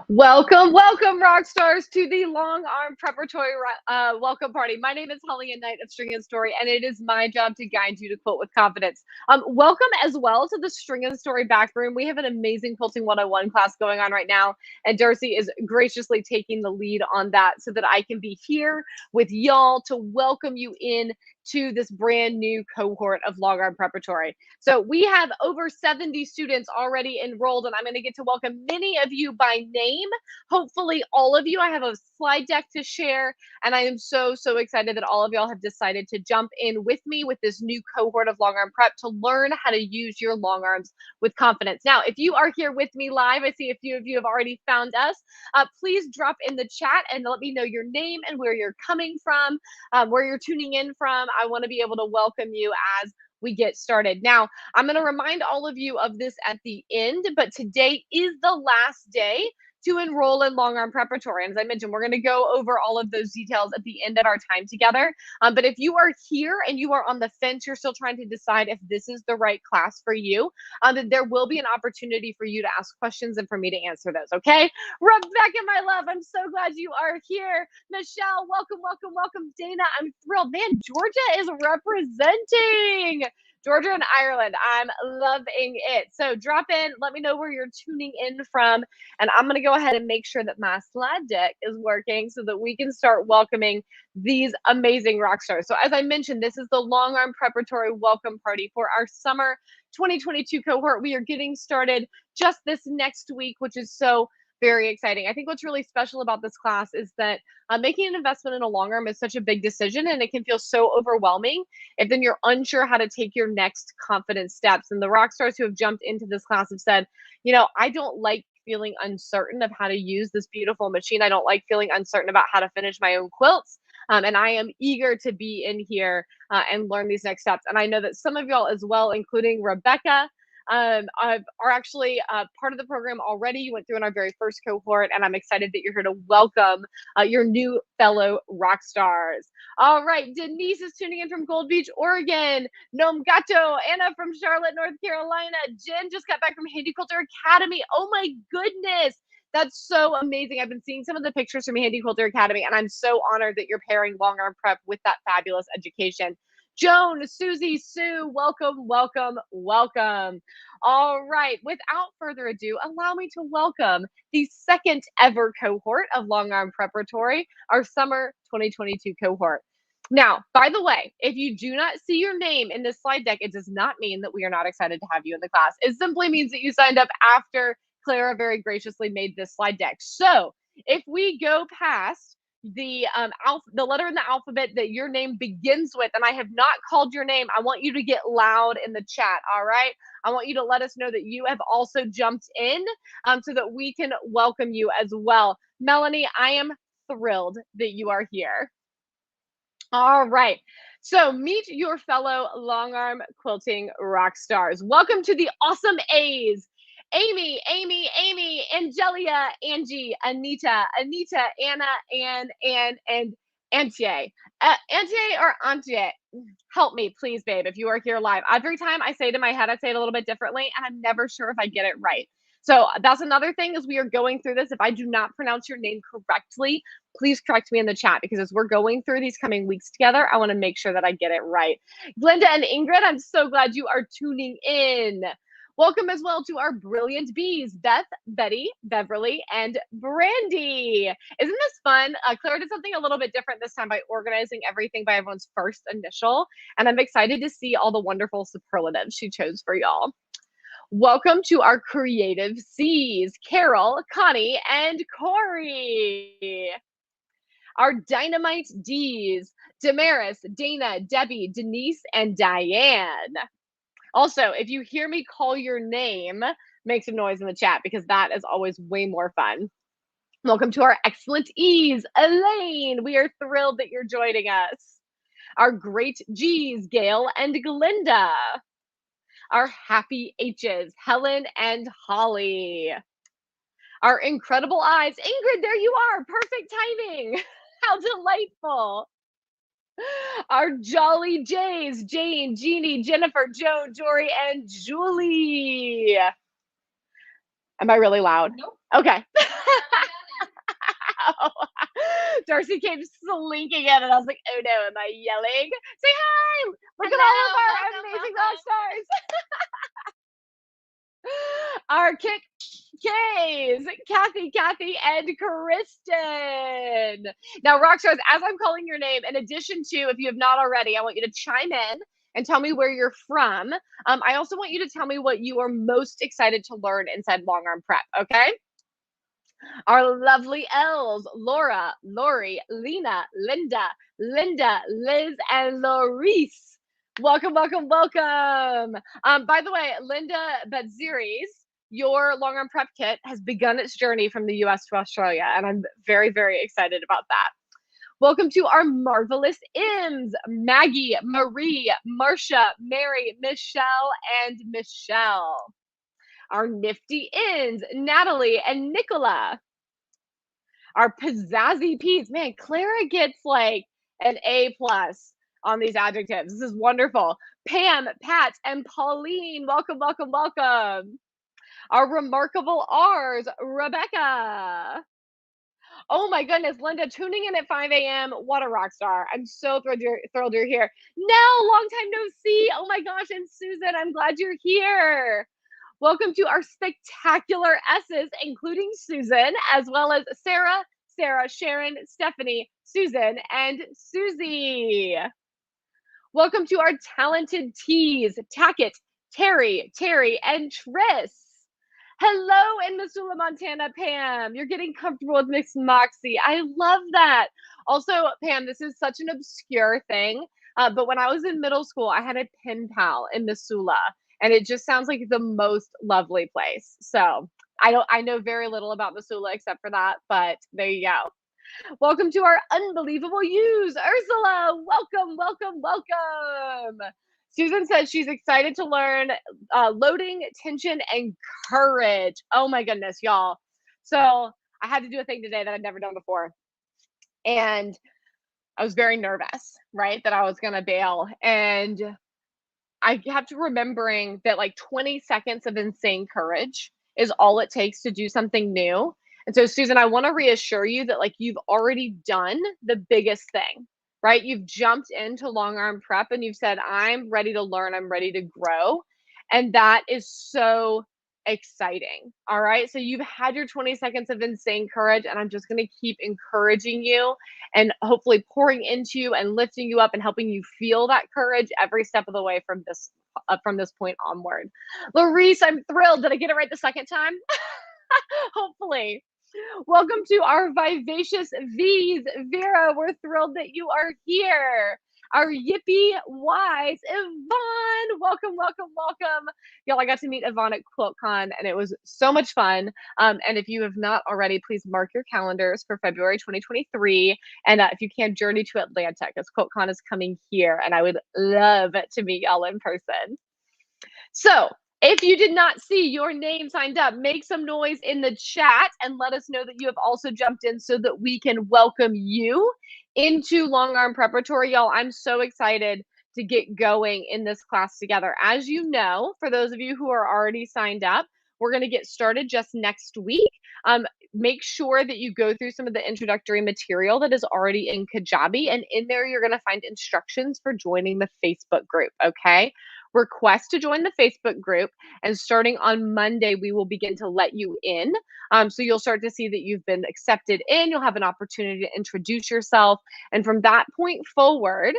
Welcome, welcome, rock stars, to the Longarm Preparatory welcome party. My name is Holly and Knight of String and Story, and it is my job to guide you to quilt with confidence. Welcome as well to the String and Story back room. We have an amazing Quilting 101 class going on right now, and Darcy is graciously taking the lead on that so that I can be here with y'all to welcome you in to this brand new cohort of Longarm Preparatory. So we have over 70 students already enrolled, and I'm going to get to welcome many of you by name. Hopefully all of you. I have a slide deck to share, and I am so excited that all of y'all have decided to jump in with me with this new cohort of Longarm Prep to learn how to use your long arms with confidence. Now, if you are here with me live, I see a few of you have already found us. Please drop in the chat and let me know your name and where you're coming from, where you're tuning in from. I want to be able to welcome you as we get started. Now, I'm going to remind all of you of this at the end, but today is the last day to enroll in Longarm Preparatory. And as I mentioned, we're going to go over all of those details at the end of our time together. But if you are here and you are on the fence, you're still trying to decide if this is the right class for you, then there will be an opportunity for you to ask questions and for me to answer those, okay? Rebecca, my love, I'm so glad you are here. Michelle, welcome, welcome, welcome. Dana, I'm thrilled. Man, Georgia is representing. Georgia and Ireland. I'm loving it. So drop in, let me know where you're tuning in from, and I'm going to go ahead and make sure that my slide deck is working so that we can start welcoming these amazing rock stars. So as I mentioned, this is the Longarm Preparatory welcome party for our summer 2022 cohort. We are getting started just this next week, which is so very exciting. I think what's really special about this class is that making an investment in a long arm is such a big decision, and it can feel so overwhelming if then you're unsure how to take your next confident steps. And the rock stars who have jumped into this class have said, you know, I don't like feeling uncertain of how to use this beautiful machine. I don't like feeling uncertain about how to finish my own quilts. And I am eager to be in here and learn these next steps. And I know that some of y'all as well, including Rebecca, are actually part of the program already. You went through in our very first cohort, and I'm excited that you're here to welcome your new fellow rock stars. All right, Denise is tuning in from Gold Beach, Oregon. Nom Gato, Anna from Charlotte, North Carolina. Jen just got back from Handy Quilter Academy. Oh my goodness. That's so amazing. I've been seeing some of the pictures from Handy Quilter Academy, and I'm so honored that you're pairing Longarm Prep with that fabulous education. Joan, Susie, Sue, welcome, welcome, welcome. All right, without further ado, allow me to welcome the second ever cohort of Longarm Preparatory, our summer 2022 cohort. Now, by the way, if you do not see your name in this slide deck, it does not mean that we are not excited to have you in the class. It simply means that you signed up after Clara very graciously made this slide deck. So if we go past the letter in the alphabet that your name begins with, and I have not called your name, I want you to get loud in the chat. All right, I want you to let us know that you have also jumped in, so that we can welcome you as well. Melanie, I am thrilled that you are here. All right, so meet your fellow Longarm quilting rock stars. Welcome to the awesome A's. Amy, Angelia, Angie, Anita, Anna, Ann, and Antie. Antie or Antie? Help me, please, babe, if you are here live. Every time I say it in my head, I say it a little bit differently, and I'm never sure if I get it right. So that's another thing as we are going through this. If I do not pronounce your name correctly, please correct me in the chat, because as we're going through these coming weeks together, I want to make sure that I get it right. Glenda and Ingrid, I'm so glad you are tuning in. Welcome as well to our brilliant bees, Beth, Betty, Beverly, and Brandy. Isn't this fun? Clara did something a little bit different this time by organizing everything by everyone's first initial, and I'm excited to see all the wonderful superlatives she chose for y'all. Welcome to our creative C's, Carol, Connie, and Corey. Our dynamite D's, Damaris, Dana, Debbie, Denise, and Diane. Also, if you hear me call your name, make some noise in the chat, because that is always way more fun. Welcome to our excellent E's, Elaine. We are thrilled that you're joining us. Our great G's, Gail and Glinda. Our happy H's, Helen and Holly. Our incredible I's, Ingrid, there you are, perfect timing. How delightful. Our jolly J's, Jane, Jeannie, Jennifer, Joan, Jory, and Julie. Am I really loud? Nope. Okay. Darcy came slinking in, and I was like, oh no, am I yelling? Say hi! Look at all of our amazing rock stars. Our Kick K's, Kathy, and Kristen. Now, Rockstars, as I'm calling your name, in addition to, if you have not already, I want you to chime in and tell me where you're from. I also want you to tell me what you are most excited to learn inside Longarm Prep, okay? Our lovely L's, Laura, Lori, Lena, Linda, Liz, and Lorice. Welcome, welcome, welcome. By the way, Linda Bedziris, your Longarm Prep kit has begun its journey from the US to Australia, and I'm very, very excited about that. Welcome to our marvelous Ims, Maggie, Marie, Marcia, Mary, Michelle, and Michelle. Our nifty Ins, Natalie and Nicola. Our pizzazzy P's. Man, Clara gets like an A+ on these adjectives. This is wonderful. Pam, Pat, and Pauline. Welcome, welcome, welcome. Our remarkable R's, Rebecca. Oh my goodness, Linda, tuning in at 5 a.m. What a rock star. I'm so thrilled you're here. Nell, long time no see. Oh my gosh, and Susan, I'm glad you're here. Welcome to our spectacular S's, including Susan, as well as Sarah, Sharon, Stephanie, Susan, and Susie. Welcome to our talented T's, Tackett, Terry, and Tris. Hello in Missoula, Montana, Pam. You're getting comfortable with Miss Moxie. I love that. Also, Pam, this is such an obscure thing, but when I was in middle school, I had a pen pal in Missoula, and it just sounds like the most lovely place. So I know very little about Missoula except for that, but there you go. Welcome to our unbelievable U's, Ursula. Welcome, welcome, welcome. Susan says she's excited to learn loading, tension, and courage. Oh my goodness, y'all. So I had to do a thing today that I'd never done before. And I was very nervous, right, that I was going to bail. And I kept remembering that like 20 seconds of insane courage is all it takes to do something new. And so, Susan, I want to reassure you that like you've already done the biggest thing, right? You've jumped into Longarm Prep and you've said, I'm ready to learn, I'm ready to grow. And that is so exciting. All right. So you've had your 20 seconds of insane courage, and I'm just going to keep encouraging you and hopefully pouring into you and lifting you up and helping you feel that courage every step of the way from this point onward. Larice, I'm thrilled. Did I get it right the second time? Hopefully. Welcome to our vivacious V's. Vera, we're thrilled that you are here. Our yippee wise Yvonne. Welcome, welcome, welcome. Y'all, I got to meet Yvonne at QuiltCon, and it was so much fun. And if you have not already, please mark your calendars for February 2023. And if you can, journey to Atlanta, because QuiltCon is coming here, and I would love to meet y'all in person. So if you did not see your name signed up, make some noise in the chat and let us know that you have also jumped in so that we can welcome you into Longarm Preparatory. Y'all, I'm so excited to get going in this class together. As you know, for those of you who are already signed up, we're going to get started just next week. Make sure that you go through some of the introductory material that is already in Kajabi, and in there you're going to find instructions for joining the Facebook group, okay? Request to join the Facebook group, and starting on Monday, we will begin to let you in. So you'll start to see that you've been accepted in. You'll have an opportunity to introduce yourself. And from that point forward,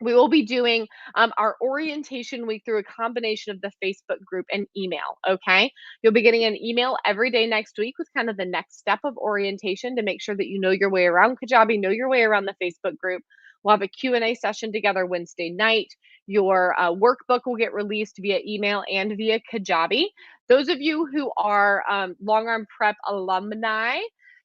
we will be doing our orientation week through a combination of the Facebook group and email, okay? You'll be getting an email every day next week with kind of the next step of orientation to make sure that you know your way around Kajabi, know your way around the Facebook group. We'll have a Q&A session together Wednesday night. Your workbook will get released via email and via Kajabi. Those of you who are Longarm Prep alumni,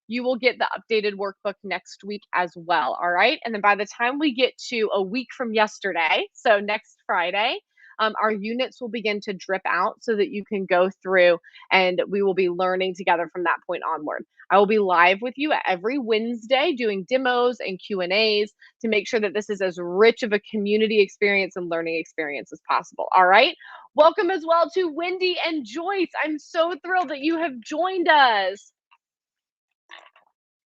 you will get the updated workbook next week as well, all right? And then by the time we get to a week from yesterday, so next Friday, our units will begin to drip out so that you can go through, and we will be learning together from that point onward. I will be live with you every Wednesday doing demos and Q&As to make sure that this is as rich of a community experience and learning experience as possible, all right? Welcome as well to Wendy and Joyce. I'm so thrilled that you have joined us.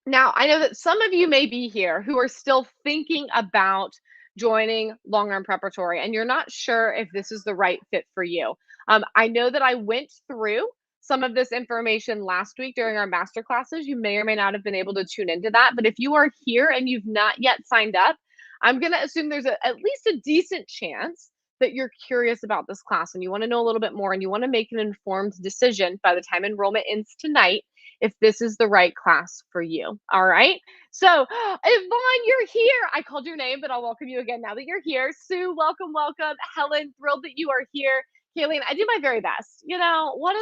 Now, I know that some of you may be here who are still thinking about joining Longarm Preparatory, and you're not sure if this is the right fit for you. I know that I went through some of this information last week during our master classes. You may or may not have been able to tune into that, but if you are here and you've not yet signed up, I'm going to assume there's at least a decent chance that you're curious about this class and you want to know a little bit more and you want to make an informed decision by the time enrollment ends tonight if this is the right class for you. All right. So, Yvonne, you're here. I called your name, but I'll welcome you again now that you're here. Sue, welcome, welcome. Helen, thrilled that you are here. Kayleen, I do my very best. You know, what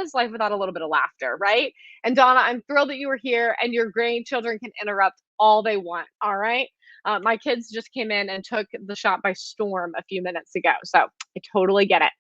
is life without a little bit of laughter, right? And Donna, I'm thrilled that you were here and your grandchildren can interrupt all they want. All right. My kids just came in and took the shop by storm a few minutes ago. So I totally get it.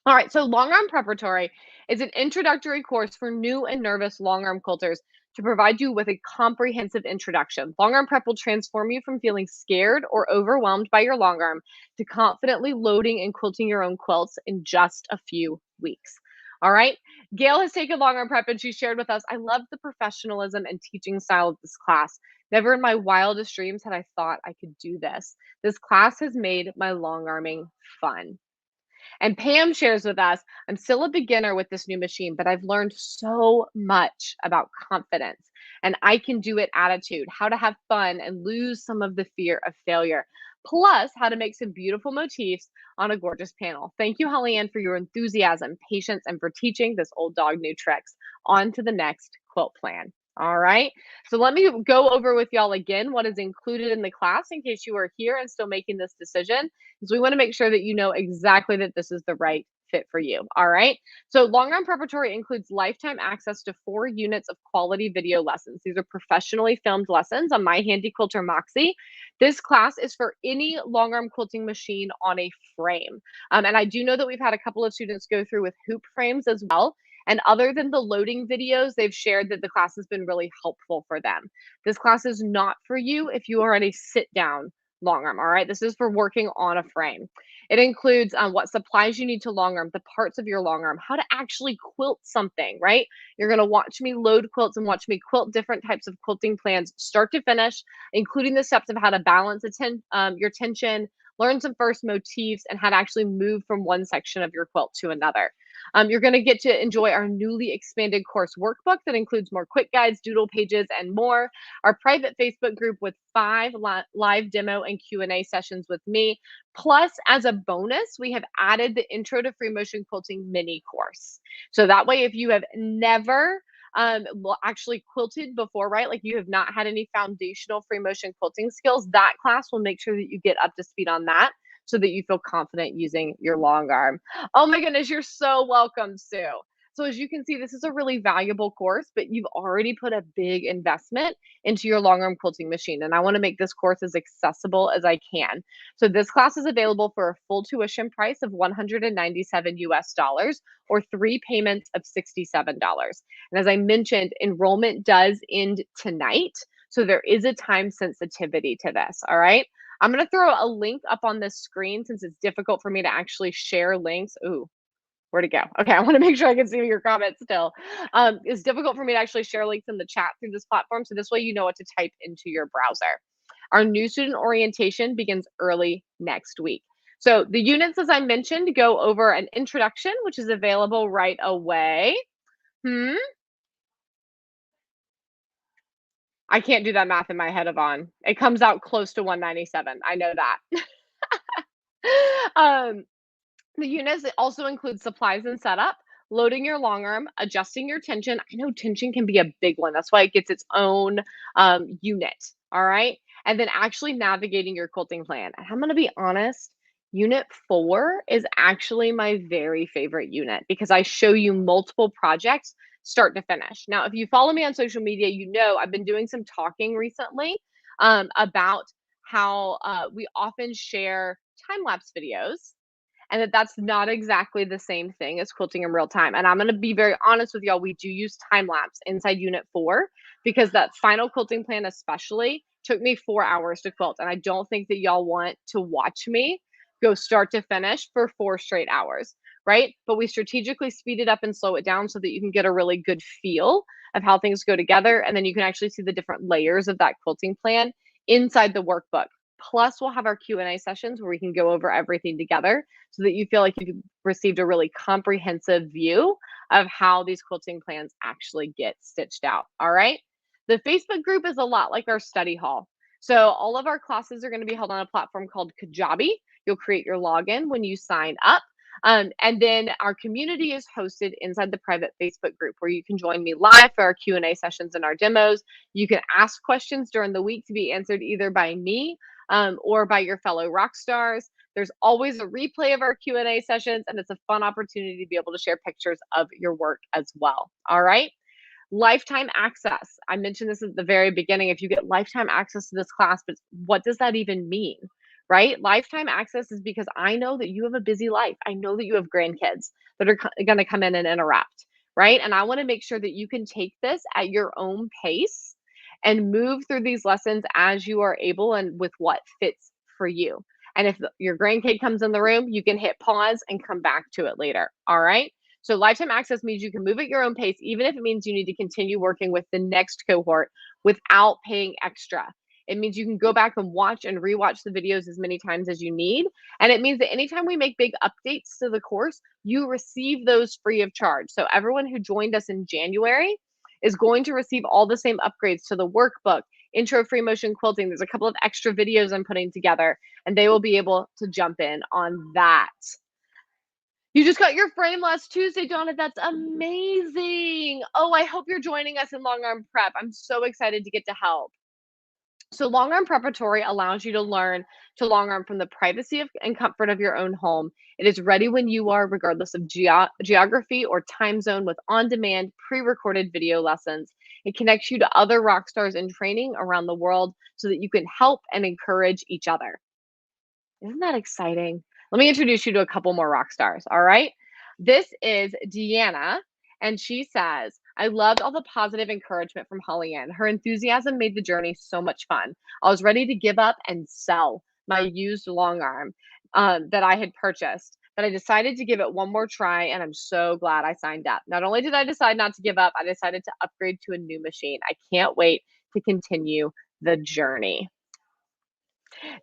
All right, so Longarm Preparatory is an introductory course for new and nervous longarm quilters to provide you with a comprehensive introduction. Longarm Prep will transform you from feeling scared or overwhelmed by your longarm to confidently loading and quilting your own quilts in just a few weeks. All right, Gail has taken Longarm Prep and she shared with us, I love the professionalism and teaching style of this class. Never in my wildest dreams had I thought I could do this. This class has made my longarming fun. And Pam shares with us, I'm still a beginner with this new machine, but I've learned so much about confidence and I can do it attitude, how to have fun and lose some of the fear of failure, plus how to make some beautiful motifs on a gorgeous panel. Thank you, Holly Ann, for your enthusiasm, patience, and for teaching this old dog new tricks. On to the next quilt plan. All right. So let me go over with y'all again what is included in the class in case you are here and still making this decision, because we want to make sure that you know exactly that this is the right fit for you. All right. So Longarm Preparatory includes lifetime access to 4 units of quality video lessons. These are professionally filmed lessons on My Handy Quilter Moxie. This class is for any longarm quilting machine on a frame. And I do know that we've had a couple of students go through with hoop frames as well. And other than the loading videos, they've shared that the class has been really helpful for them. This class is not for you if you are at a sit down longarm. All right. This is for working on a frame. It includes what supplies you need to longarm, the parts of your longarm, how to actually quilt something, right? You're going to watch me load quilts and watch me quilt different types of quilting plans, start to finish, including the steps of how to balance your tension, learn some first motifs, and how to actually move from one section of your quilt to another. You're going to get to enjoy our newly expanded course workbook that includes more quick guides, doodle pages, and more. Our private Facebook group with 5 live demo and Q&A sessions with me. Plus, as a bonus, we have added the Intro to Free Motion Quilting mini course. So that way, if you have never actually quilted before, right? Like you have not had any foundational free motion quilting skills, that class will make sure that you get up to speed on that so that you feel confident using your long arm. Oh my goodness, you're so welcome, Sue. So as you can see, this is a really valuable course, but you've already put a big investment into your long arm quilting machine. And I want to make this course as accessible as I can. So this class is available for a full tuition price of $197 US or 3 payments of $67. And as I mentioned, enrollment does end tonight. So there is a time sensitivity to this. All right. I'm going to throw a link up on this screen since it's difficult for me to actually share links. Ooh, where'd it go? Okay, I want to make sure I can see your comments still. It's difficult for me to actually share links in the chat through this platform. So this way you know what to type into your browser. Our new student orientation begins early next week. So the units, as I mentioned, go over an introduction, which is available right away. I can't do that math in my head, Yvonne. It comes out close to 197. I know that. um, the units also include supplies and setup, loading your long arm, adjusting your tension. I know tension can be a big one. That's why it gets its own unit. All right. And then actually navigating your quilting plan. And I'm going to be honest, unit 4 is actually my very favorite unit because I show you multiple projects start to finish. Now, if you follow me on social media, you know I've been doing some talking recently about how we often share time-lapse videos and that's not exactly the same thing as quilting in real time. And I'm going to be very honest with y'all, we do use time lapse inside unit 4 because that final quilting plan especially took me 4 hours to quilt. And I don't think that y'all want to watch me go start to finish for 4 straight hours. right? But we strategically speed it up and slow it down so that you can get a really good feel of how things go together. And then you can actually see the different layers of that quilting plan inside the workbook. Plus, we'll have our Q&A sessions where we can go over everything together so that you feel like you've received a really comprehensive view of how these quilting plans actually get stitched out. All right. The Facebook group is a lot like our study hall. So all of our classes are going to be held on a platform called Kajabi. You'll create your login when you sign up. And then our community is hosted inside the private Facebook group where you can join me live for our Q&A sessions and our demos. You can ask questions during the week to be answered either by me or by your fellow rock stars. There's always a replay of our Q&A sessions, and it's a fun opportunity to be able to share pictures of your work as well. All right. Lifetime access. I mentioned this at the very beginning. If you get lifetime access to this class, but what does that even mean? Right? Lifetime access is because I know that you have a busy life. I know that you have grandkids that are going to come in and interrupt, right? And I want to make sure that you can take this at your own pace and move through these lessons as you are able and with what fits for you. And if your grandkid comes in the room, you can hit pause and come back to it later. All right. So lifetime access means you can move at your own pace, even if it means you need to continue working with the next cohort without paying extra. It means you can go back and watch and rewatch the videos as many times as you need. And it means that anytime we make big updates to the course, you receive those free of charge. So everyone who joined us in January is going to receive all the same upgrades to the workbook, intro free motion quilting. There's a couple of extra videos I'm putting together, and they will be able to jump in on that. You just got your frame last Tuesday, Donna. That's amazing. Oh, I hope you're joining us in Longarm Prep. I'm so excited to get to help. So Longarm Preparatory allows you to learn to longarm from the privacy and comfort of your own home. It is ready when you are, regardless of geography or time zone, with on-demand, pre-recorded video lessons. It connects you to other rock stars in training around the world so that you can help and encourage each other. Isn't that exciting? Let me introduce you to a couple more rock stars, all right? This is Deanna, and she says, I loved all the positive encouragement from Holly Ann. Her enthusiasm made the journey so much fun. I was ready to give up and sell my used long arm that I had purchased, but I decided to give it one more try, and I'm so glad I signed up. Not only did I decide not to give up, I decided to upgrade to a new machine. I can't wait to continue the journey.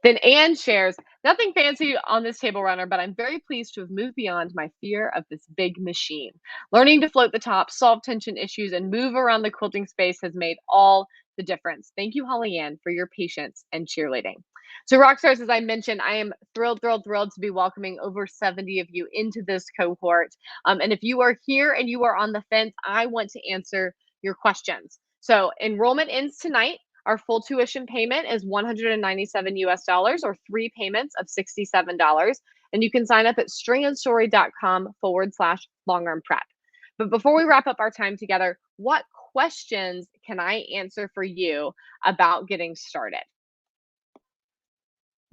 Then Anne shares, nothing fancy on this table runner, but I'm very pleased to have moved beyond my fear of this big machine. Learning to float the top, solve tension issues, and move around the quilting space has made all the difference. Thank you, Holly Ann, for your patience and cheerleading. So Rockstars, as I mentioned, I am thrilled to be welcoming over 70 of you into this cohort. And if you are here and you are on the fence, I want to answer your questions. So enrollment ends tonight. Our full tuition payment is $197 US or 3 payments of $67. And you can sign up at stringandstory.com/longarm prep. But before we wrap up our time together, what questions can I answer for you about getting started?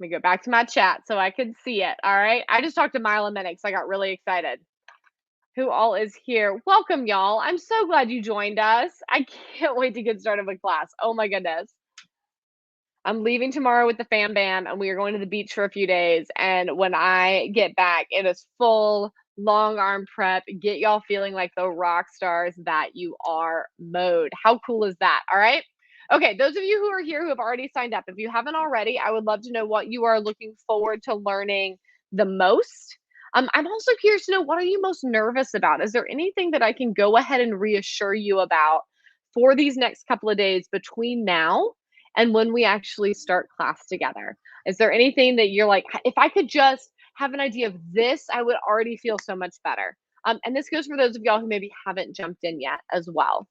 Let me go back to my chat so I can see it. All right. I just talked to Mila Minix. I got really excited. Who all is here? Welcome, y'all. I'm so glad you joined us. I can't wait to get started with class. Oh my goodness. I'm leaving tomorrow with the fam bam, and we are going to the beach for a few days. And when I get back, it is full long arm prep. Get y'all feeling like the rock stars that you are mode. How cool is that? All right. Okay, those of you who are here who have already signed up, if you haven't already, I would love to know what you are looking forward to learning the most. I'm also curious to know, what are you most nervous about? Is there anything that I can go ahead and reassure you about for these next couple of days between now and when we actually start class together? Is there anything that you're like, if I could just have an idea of this, I would already feel so much better? And this goes for those of y'all who maybe haven't jumped in yet as well.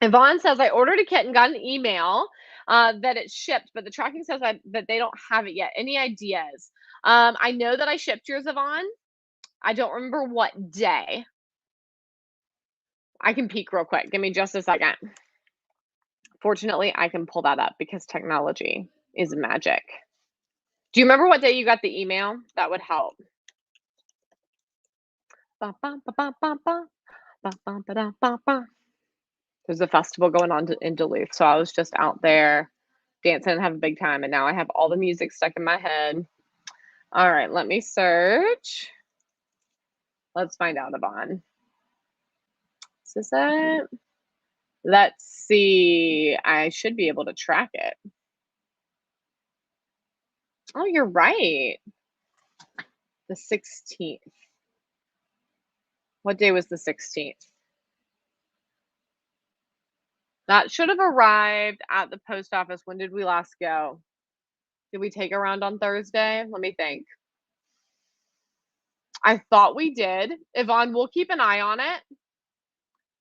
Yvonne says, I ordered a kit and got an email that it's shipped, but the tracking says that they don't have it yet. Any ideas? I know that I shipped yours, Yvonne. I don't remember what day. I can peek real quick. Give me just a second. Fortunately, I can pull that up because technology is magic. Do you remember what day you got the email? That would help. There's a festival going on in Duluth, so I was just out there dancing and having a big time, and now I have all the music stuck in my head. All right, let me search. Let's find out, Yvonne. Is this it? Let's see. I should be able to track it. Oh, you're right. The 16th. What day was the 16th? That should have arrived at the post office. When did we last go? Did we take a round on Thursday? Let me think. I thought we did. Yvonne, we'll keep an eye on it.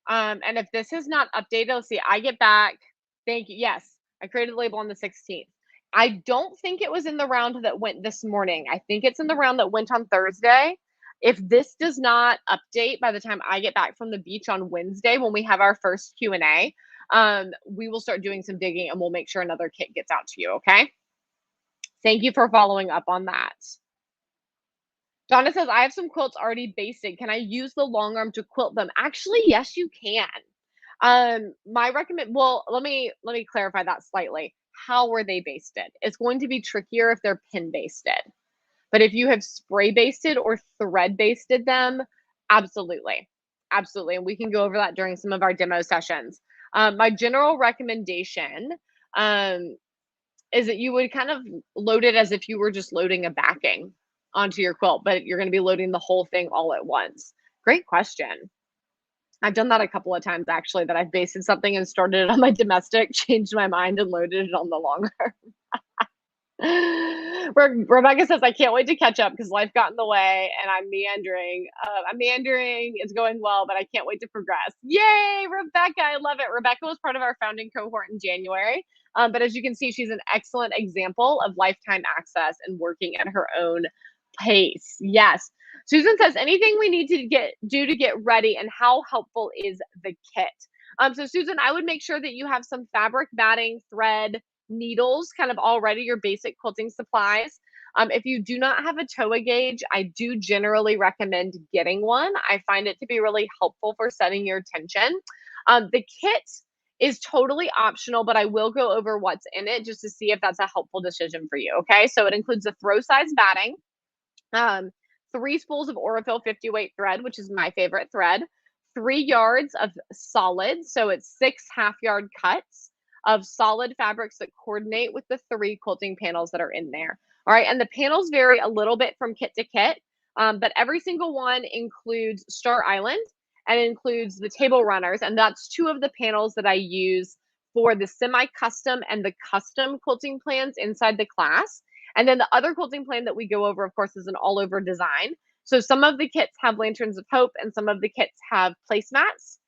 And if this is not updated, let's see. I get back. Thank you. Yes, I created a label on the 16th. I don't think it was in the round that went this morning. I think it's in the round that went on Thursday. If this does not update by the time I get back from the beach on Wednesday when we have our first Q&A, we will start doing some digging and we'll make sure another kit gets out to you, okay? Thank you for following up on that. Donna says, I have some quilts already basted. Can I use the long arm to quilt them? Actually, yes, you can. Well, let me clarify that slightly. How were they basted? It's going to be trickier if they're pin basted. But if you have spray basted or thread basted them, absolutely. Absolutely. And we can go over that during some of our demo sessions. My general recommendation is that you would kind of load it as if you were just loading a backing onto your quilt, but you're going to be loading the whole thing all at once. Great question. I've done that a couple of times actually, that I've basted something and started it on my domestic, changed my mind and loaded it on the longer. Rebecca says, I can't wait to catch up because life got in the way and I'm meandering. It's going well, but I can't wait to progress. Yay, Rebecca. I love it. Rebecca was part of our founding cohort in January. But as you can see, she's an excellent example of lifetime access and working at her own pace. Yes. Susan says, anything we need to do to get ready and how helpful is the kit? So Susan, I would make sure that you have some fabric, batting, thread, needles, kind of already your basic quilting supplies. If you do not have a TOA gauge, I do generally recommend getting one. I find it to be really helpful for setting your tension. The kit is totally optional, but I will go over what's in it just to see if that's a helpful decision for you. Okay, so it includes a throw size batting, 3 spools of Aurifil 50 weight thread, which is my favorite thread, 3 yards of solid, so it's 6 half-yard cuts of solid fabrics that coordinate with the 3 quilting panels that are in there. All right, and the panels vary a little bit from kit to kit, but every single one includes Star Island and includes the table runners, and that's 2 of the panels that I use for the semi-custom and the custom quilting plans inside the class. And then the other quilting plan that we go over, of course, is an all-over design. So some of the kits have Lanterns of Hope and some of the kits have placemats.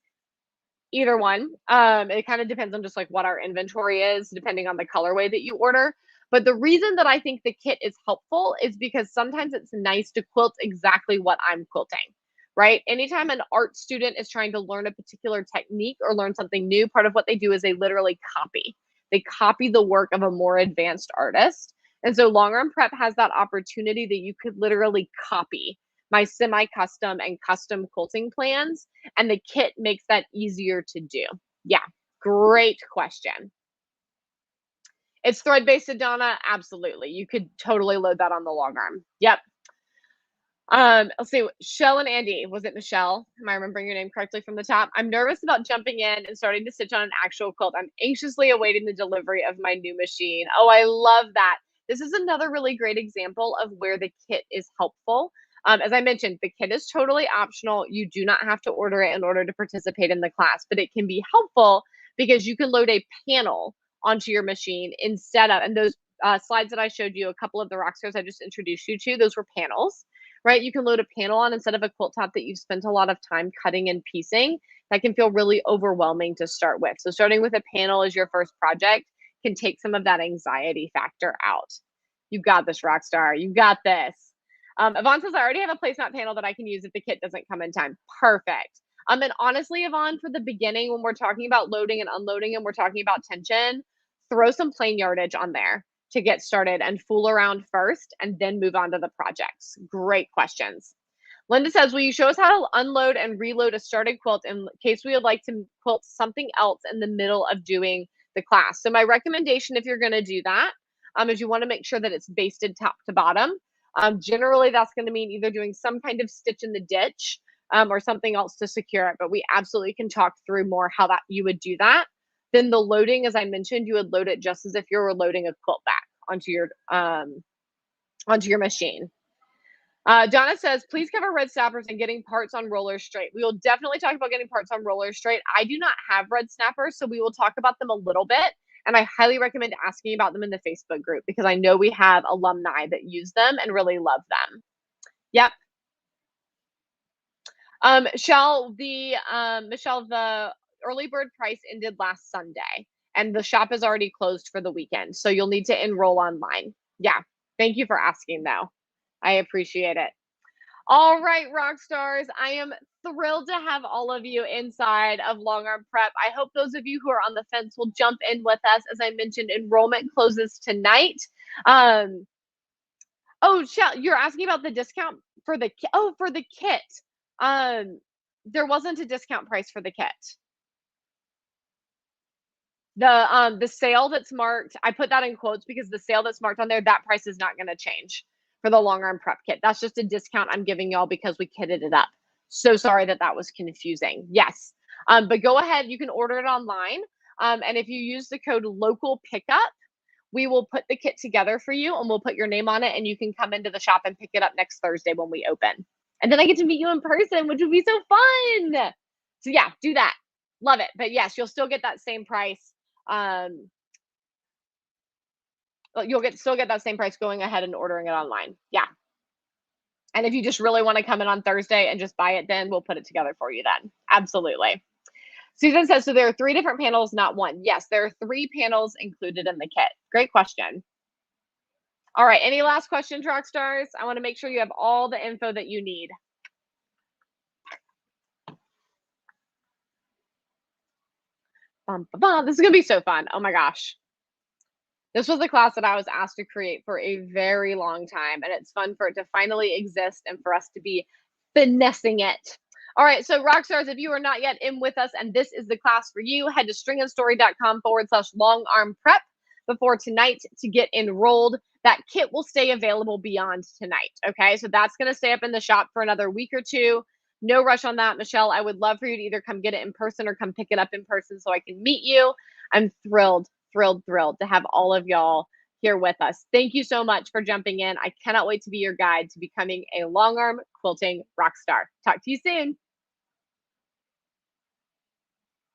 Either one. It kind of depends on just like what our inventory is, depending on the colorway that you order. But the reason that I think the kit is helpful is because sometimes it's nice to quilt exactly what I'm quilting, right? Anytime an art student is trying to learn a particular technique or learn something new, part of what they do is they literally copy. They copy the work of a more advanced artist. And so Longarm Prep has that opportunity that you could literally copy my semi-custom and custom quilting plans, and the kit makes that easier to do. Yeah, great question. It's thread-based, Donna? Absolutely. You could totally load that on the long arm. Yep. Let's see, Shell and Andy. Was it Michelle? Am I remembering your name correctly from the top? I'm nervous about jumping in and starting to stitch on an actual quilt. I'm anxiously awaiting the delivery of my new machine. Oh, I love that. This is another really great example of where the kit is helpful. As I mentioned, the kit is totally optional. You do not have to order it in order to participate in the class, but it can be helpful because you can load a panel onto your machine instead of, and those slides that I showed you, a couple of the Rockstars I just introduced you to, those were panels. Right? You can load a panel on instead of a quilt top that you've spent a lot of time cutting and piecing. That can feel really overwhelming to start with. So starting with a panel as your first project can take some of that anxiety factor out. You got this, Rockstar. You got this. Yvonne says, I already have a placemat panel that I can use if the kit doesn't come in time. Perfect. And honestly, Yvonne, for the beginning, when we're talking about loading and unloading and we're talking about tension, throw some plain yardage on there to get started and fool around first and then move on to the projects. Great questions. Linda says, will you show us how to unload and reload a started quilt in case we would like to quilt something else in the middle of doing the class? So my recommendation, if you're going to do that, is you want to make sure that it's basted top to bottom. Generally, that's going to mean either doing some kind of stitch in the ditch or something else to secure it. But we absolutely can talk through more how that you would do that. Then the loading, as I mentioned, you would load it just as if you were loading a quilt back onto your machine. Donna says, please cover red snappers and getting parts on rollers straight. We will definitely talk about getting parts on rollers straight. I do not have red snappers, so we will talk about them a little bit. And I highly recommend asking about them in the Facebook group because I know we have alumni that use them and really love them. Yep. Michelle, the early bird price ended last Sunday and the shop is already closed for the weekend. So you'll need to enroll online. Yeah. Thank you for asking though. I appreciate it. All right, rock stars. I am thrilled to have all of you inside of Longarm Prep. I hope those of you who are on the fence will jump in with us. As I mentioned, enrollment closes tonight. Oh, you're asking about the discount for the kit. There wasn't a discount price for the kit. The sale that's marked, I put that in quotes because the sale that's marked on there, that price is not going to change for the Longarm Prep kit. That's just a discount I'm giving y'all because we kitted it up. So sorry that was confusing. Yes. But go ahead, you can order it online. And if you use the code local pickup, we will put the kit together for you and we'll put your name on it and you can come into the shop and pick it up next Thursday when we open. And then I get to meet you in person, which would be so fun. So yeah, do that. Love it. But yes, you'll still get that same price. You'll still get that same price going ahead and ordering it online. Yeah. And if you just really want to come in on Thursday and just buy it, then we'll put it together for you then. Absolutely. Susan says, so there are 3 different panels, not one. Yes, there are 3 panels included in the kit. Great question. All right. Any last questions, rock stars? I want to make sure you have all the info that you need. This is going to be so fun. Oh my gosh. This was a class that I was asked to create for a very long time, and it's fun for it to finally exist and for us to be finessing it. All right, so rock stars, if you are not yet in with us and this is the class for you, head to stringandstory.com/longarm prep before tonight to get enrolled. That kit will stay available beyond tonight, okay? So that's going to stay up in the shop for another week or 2. No rush on that, Michelle. I would love for you to either come get it in person or come pick it up in person so I can meet you. I'm thrilled to have all of y'all here with us. Thank you so much for jumping in. I cannot wait to be your guide to becoming a Longarm quilting rock star. Talk to you soon.